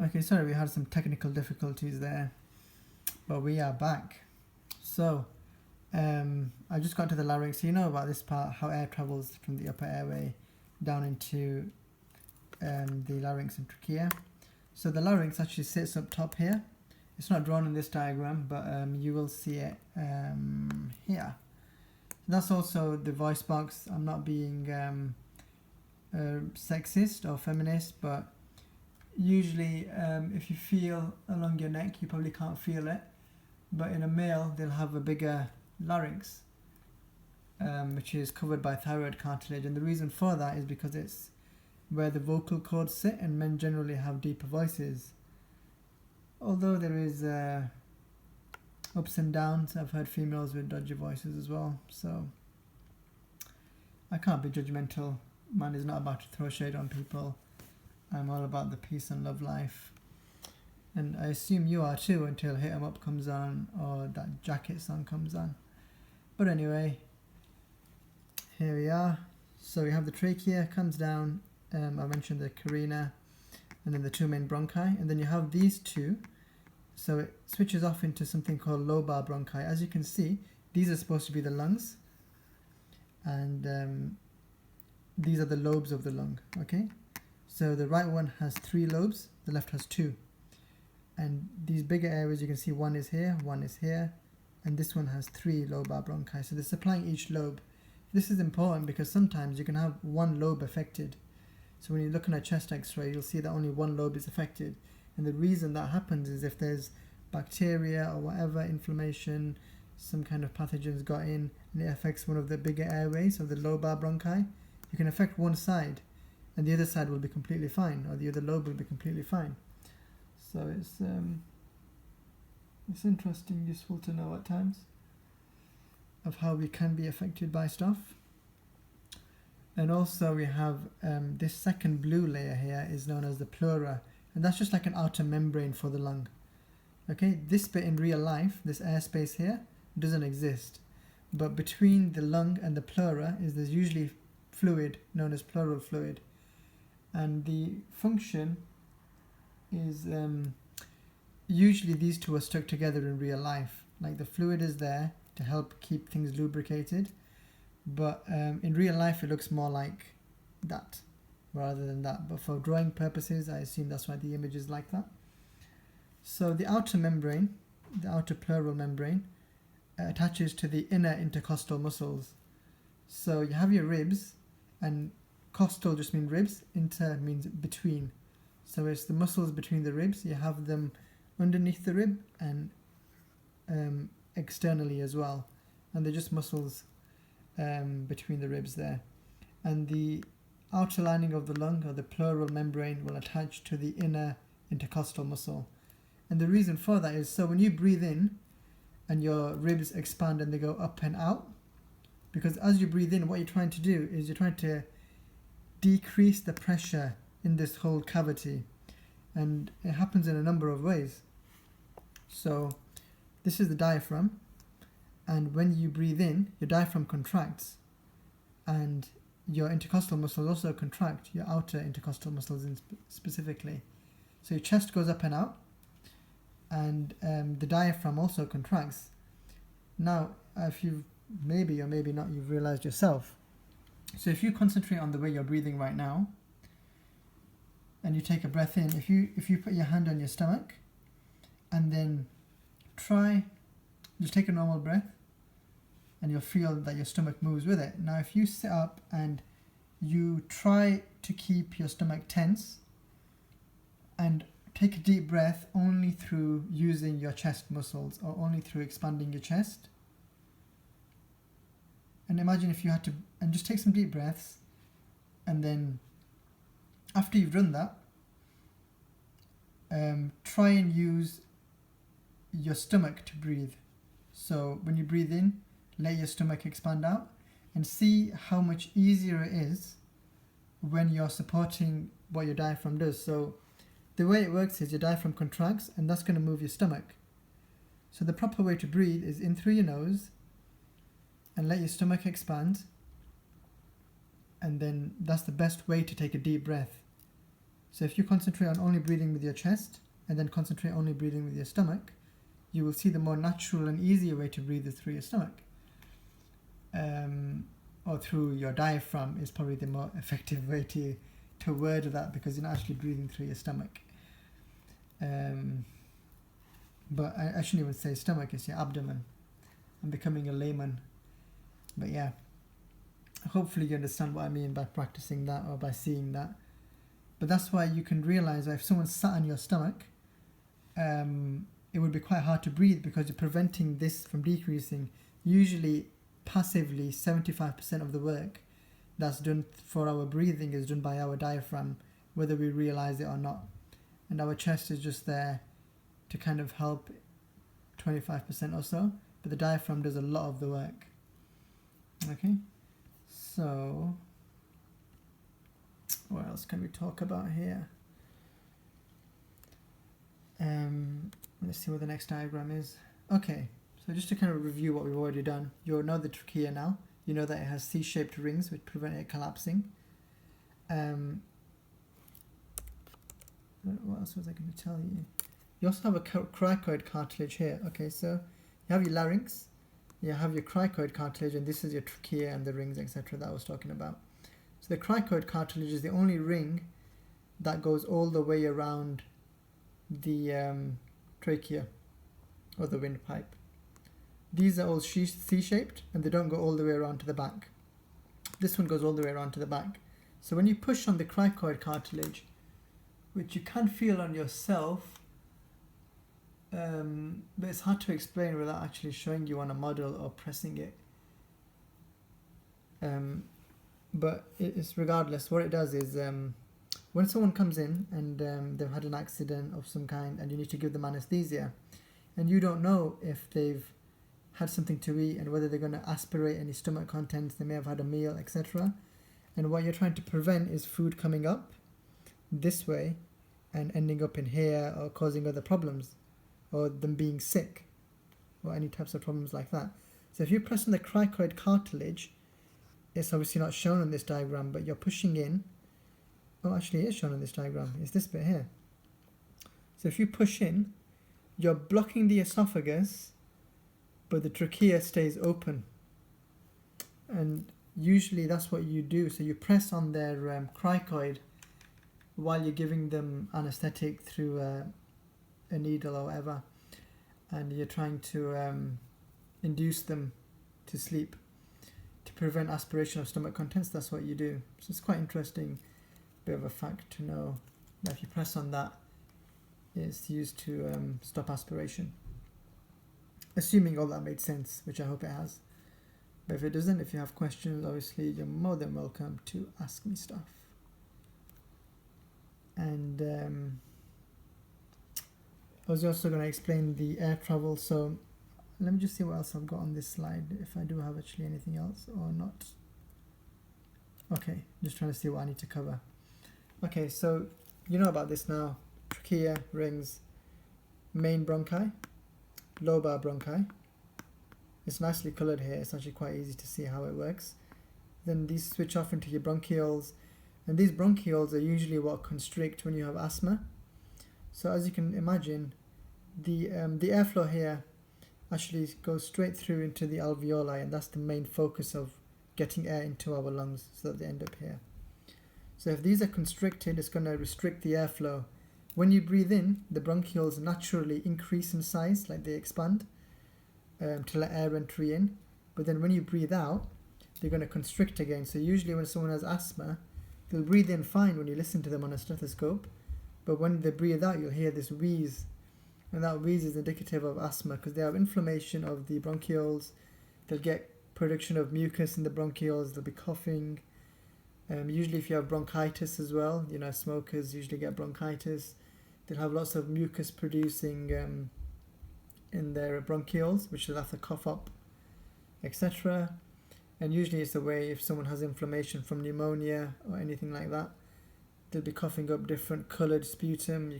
Okay, sorry, we had some technical difficulties there, but we are back. So, I just got to the larynx. So you know about this part, how air travels from the upper airway down into the larynx and trachea. So the larynx actually sits up top here. It's not drawn in this diagram, but you will see it here. That's also the voice box. I'm not being sexist or feminist, but usually if you feel along your neck, you probably can't feel it. But in a male, they'll have a bigger larynx, which is covered by thyroid cartilage. And the reason for that is because it's where the vocal cords sit, and men generally have deeper voices. Although there is ups and downs, I've heard females with dodgy voices as well. So I can't be judgmental. Man is not about to throw shade on people. I'm all about the peace and love life. And I assume you are too until Hit 'Em Up comes on or that Jacket song comes on. But anyway, here we are. So we have the trachea comes down. I mentioned the carina and then the two main bronchi. And then you have these two. So it switches off into something called lobar bronchi. As you can see, these are supposed to be the lungs. And these are the lobes of the lung, okay? So the right one has 3 lobes, the left has 2. And these bigger areas, you can see one is here, and this one has 3 lobar bronchi. So they're supplying each lobe. This is important because sometimes you can have one lobe affected. So when you're looking at chest x-ray, you'll see that only one lobe is affected. And the reason that happens is if there's bacteria or whatever, inflammation, some kind of pathogens got in, and it affects one of the bigger airways of the lobar bronchi, you can affect one side, and the other side will be completely fine, or the other lobe will be completely fine. So it's interesting, useful to know at times of how we can be affected by stuff. And also we have this second blue layer here is known as the pleura, and that's just like an outer membrane for the lung. Okay, this bit in real life, this airspace here, doesn't exist. But between the lung and the pleura there's usually fluid known as pleural fluid. And the function is usually these two are stuck together in real life. Like the fluid is there to help keep things lubricated, but in real life it looks more like that rather than that. But for drawing purposes, I assume that's why the image is like that. So the outer membrane, the outer pleural membrane, attaches to the inner intercostal muscles. So you have your ribs, and costal just means ribs, inter means between. So it's the muscles between the ribs. You have them underneath the rib and externally as well. And they're just muscles between the ribs there. And the outer lining of the lung, or the pleural membrane, will attach to the inner intercostal muscle. And the reason for that is, so when you breathe in and your ribs expand and they go up and out, because as you breathe in, what you're trying to do is you're trying to decrease the pressure in this whole cavity. And it happens in a number of ways. So this is the diaphragm, and when you breathe in, your diaphragm contracts, and your intercostal muscles also contract, your outer intercostal muscles specifically. So your chest goes up and out, and the diaphragm also contracts. Now, if you've maybe or maybe not, you've realized yourself. So if you concentrate on the way you're breathing right now, and you take a breath in, if you put your hand on your stomach, and then just take a normal breath, and you'll feel that your stomach moves with it. Now if you sit up and you try to keep your stomach tense, and take a deep breath only through using your chest muscles, or only through expanding your chest. And imagine if you had to, and just take some deep breaths, and then after you've done that, try and use your stomach to breathe. So when you breathe in, let your stomach expand out, and see how much easier it is when you're supporting what your diaphragm does. So the way it works is your diaphragm contracts, and that's going to move your stomach. So the proper way to breathe is in through your nose and let your stomach expand, and then that's the best way to take a deep breath. So if you concentrate on only breathing with your chest and then concentrate only breathing with your stomach, you will see the more natural and easier way to breathe is through your stomach. Or through your diaphragm is probably the more effective way to word that, because you're not actually breathing through your stomach. But I shouldn't even say stomach, it's your abdomen. I'm becoming a layman. But yeah, hopefully you understand what I mean by practicing that or by seeing that. But that's why you can realize that if someone sat on your stomach, it would be quite hard to breathe because you're preventing this from decreasing. Usually, passively, 75% of the work that's done for our breathing is done by our diaphragm, whether we realize it or not. And our chest is just there to kind of help 25% or so, but the diaphragm does a lot of the work. Okay, so what else can we talk about here? Let's see what the next diagram is. Okay, so just to kind of review what we've already done, you know the trachea now. You know that it has C-shaped rings which prevent it collapsing. What else was I going to tell you? You also have a cricoid cartilage here. Okay, so you have your larynx, you have your cricoid cartilage, and this is your trachea and the rings, etc. that I was talking about. So the cricoid cartilage is the only ring that goes all the way around the trachea or the windpipe. These are all C-shaped and they don't go all the way around to the back. This one goes all the way around to the back. So when you push on the cricoid cartilage, which you can feel on yourself, but it's hard to explain without actually showing you on a model or pressing it. But it's regardless, what it does is when someone comes in and they've had an accident of some kind and you need to give them anesthesia, and you don't know if they've had something to eat and whether they're going to aspirate any stomach contents, they may have had a meal, etc. And what you're trying to prevent is food coming up this way and ending up in here or causing other problems or them being sick or any types of problems like that. So if you press on the cricoid cartilage, it's obviously not shown on this diagram, but you're pushing in. Oh, actually it is shown on this diagram. It's this bit here. So if you push in, you're blocking the esophagus, but the trachea stays open. And usually that's what you do. So you press on their cricoid while you're giving them anesthetic through a needle or whatever, and you're trying to induce them to sleep to prevent aspiration of stomach contents. That's what you do. So it's quite interesting bit of a fact to know that if you press on that, it's used to stop aspiration. Assuming all that made sense, which I hope it has. But if it doesn't, if you have questions, obviously you're more than welcome to ask me stuff. And I was also going to explain the air travel. So let me just see what else I've got on this slide, if I do have actually anything else or not. Okay, just trying to see what I need to cover. Okay, so you know about this now. Trachea, rings, main bronchi, lobar bronchi. It's nicely coloured here. It's actually quite easy to see how it works. Then these switch off into your bronchioles. And these bronchioles are usually what constrict when you have asthma. So as you can imagine, the airflow here actually goes straight through into the alveoli, and that's the main focus of getting air into our lungs so that they end up here. So if these are constricted, it's going to restrict the airflow. When you breathe in, the bronchioles naturally increase in size, like they expand, to let air entry in. But then when you breathe out, they're going to constrict again. So usually when someone has asthma, they'll breathe in fine when you listen to them on a stethoscope, but when they breathe out, you'll hear this wheeze, and that wheeze is indicative of asthma because they have inflammation of the bronchioles. They'll get production of mucus in the bronchioles. They'll be coughing. Usually if you have bronchitis as well, you know, smokers usually get bronchitis. They'll have lots of mucus producing in their bronchioles, which they'll have to cough up, etc. And usually it's the way if someone has inflammation from pneumonia or anything like that, they'll be coughing up different coloured sputum.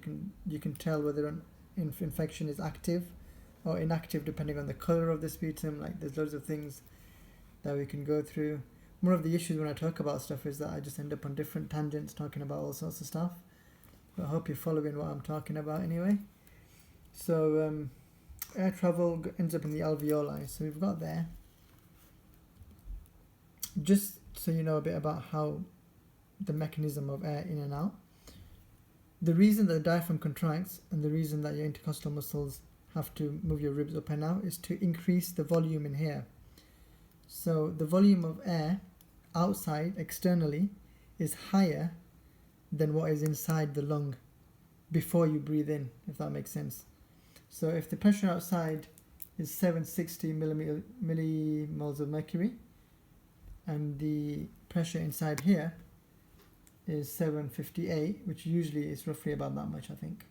You can tell whether an infection is active or inactive depending on the colour of the sputum. Like there's loads of things that we can go through. One of the issues when I talk about stuff is that I just end up on different tangents talking about all sorts of stuff. But I hope you're following what I'm talking about anyway. So air travel ends up in the alveoli. So we've got there. Just so you know a bit about how the mechanism of air in and out. The reason that the diaphragm contracts and the reason that your intercostal muscles have to move your ribs up and out is to increase the volume in here. So the volume of air outside, externally, is higher than what is inside the lung before you breathe in, if that makes sense. So if the pressure outside is 760 millimoles of mercury, and the pressure inside here is 758, which usually is roughly about that much, I think.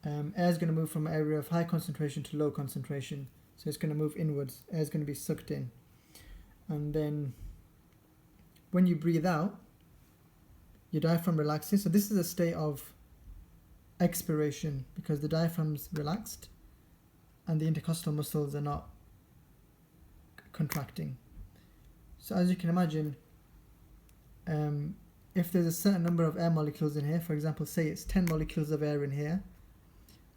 Air is going to move from an area of high concentration to low concentration. So it's going to move inwards. Air is going to be sucked in. And then when you breathe out, your diaphragm relaxes. So this is a state of expiration because the diaphragm's relaxed and the intercostal muscles are not contracting. So as you can imagine, if there's a certain number of air molecules in here, for example, say it's 10 molecules of air in here,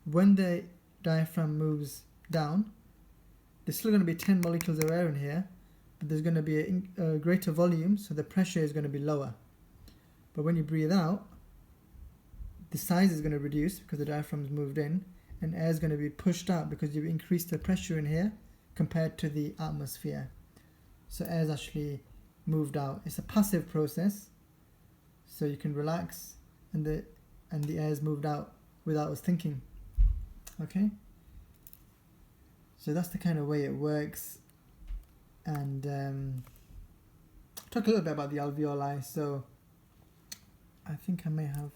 when the diaphragm moves down, there's still going to be 10 molecules of air in here, but there's going to be a greater volume, so the pressure is going to be lower. But when you breathe out, the size is going to reduce because the diaphragm's moved in, and air is going to be pushed out because you've increased the pressure in here compared to the atmosphere. So air is actually moved out. It's a passive process, so you can relax and the air is moved out without us thinking. Okay? So that's the kind of way it works. And talk a little bit about the alveoli. So I think I may have